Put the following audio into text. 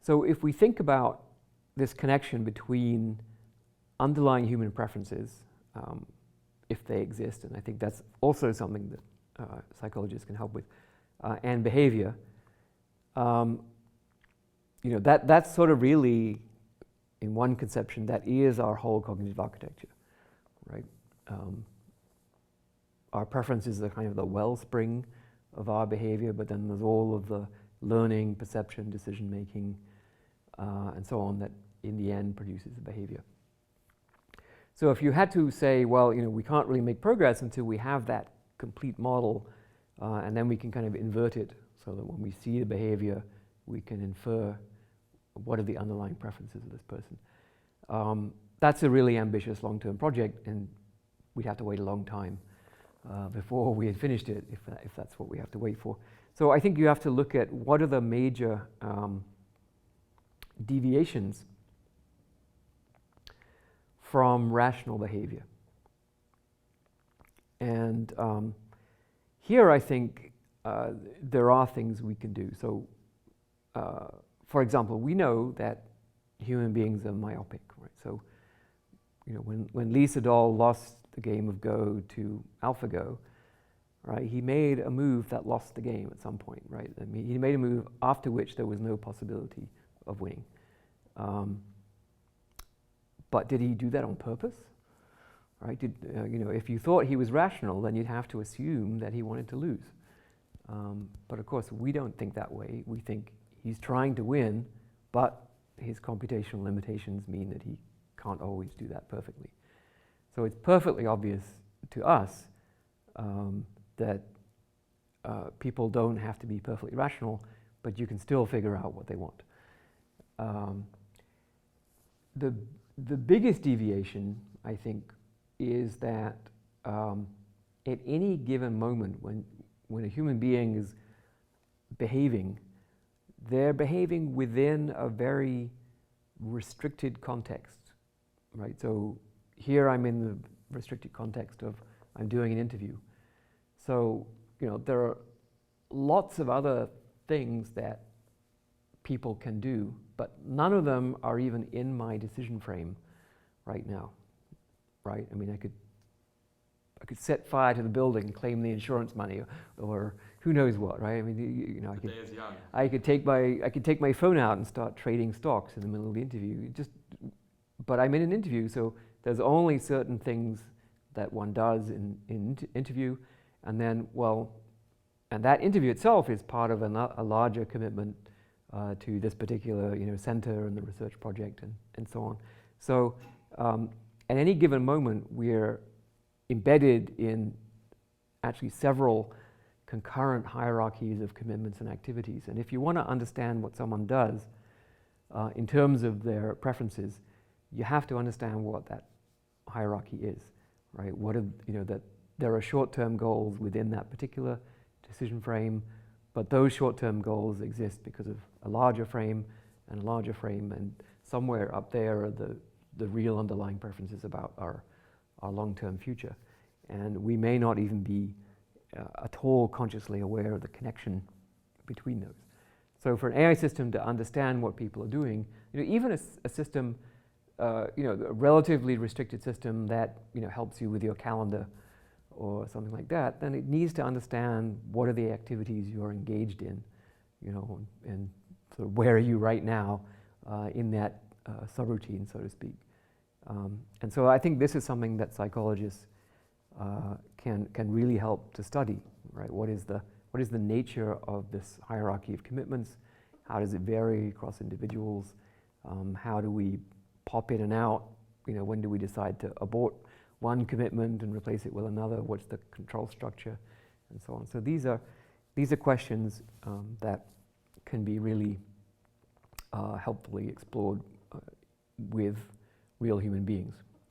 So if we think about this connection between underlying human preferences, if they exist, and I think that's also something that psychologists can help with, and behavior, that's sort of really, in one conception, that is our whole cognitive architecture, right? Our preferences are kind of the wellspring of our behavior, but then there's all of the learning, perception, decision-making, and so on that in the end produces the behavior. So if you had to say, well, we can't really make progress until we have that complete model, and then we can kind of invert it so that when we see the behavior, we can infer what are the underlying preferences of this person. That's a really ambitious long-term project, and we'd have to wait a long time before we had finished it, if that's what we have to wait for. So I think you have to look at what are the major deviations from rational behavior. And here I think there are things we can do. So for example, we know that human beings are myopic, right? So when Lee Sedol lost the game of Go to AlphaGo, right, he made a move that lost the game at some point, right? I mean, he made a move after which there was no possibility of winning. But did he do that on purpose? Right? If you thought he was rational, then you'd have to assume that he wanted to lose. But of course, we don't think that way. We think he's trying to win, but his computational limitations mean that he can't always do that perfectly. So it's perfectly obvious to us that people don't have to be perfectly rational, but you can still figure out what they want. The biggest deviation, I think, is that at any given moment when a human being is behaving, they're behaving within a very restricted context, right? So here I'm in the restricted context of I'm doing an interview. So, there are lots of other things that people can do, but none of them are even in my decision frame right now, right? I mean, I could set fire to the building, claim the insurance money, or who knows what, right? I mean, I could take my phone out and start trading stocks in the middle of the interview. But I'm in an interview, so there's only certain things that one does in interview, and then, and that interview itself is part of a larger commitment to this particular center and the research project and so on. So at any given moment, we're embedded in actually several concurrent hierarchies of commitments and activities. And if you want to understand what someone does in terms of their preferences, you have to understand what that hierarchy is, right? That there are short-term goals within that particular decision frame, but those short-term goals exist because of a larger frame, and somewhere up there are the real underlying preferences about our long-term future. And we may not even be at all consciously aware of the connection between those. So for an AI system to understand what people are doing, even a system, a relatively restricted system that helps you with your calendar or something like that, then it needs to understand what are the activities you're engaged in, and sort of where are you right now in that subroutine, so to speak. And so I think this is something that psychologists can really help to study, right? What is the nature of this hierarchy of commitments? How does it vary across individuals? How do we pop in and out? When do we decide to abort one commitment and replace it with another? What's the control structure, and so on? So these are questions that can be really helpfully explored with real human beings.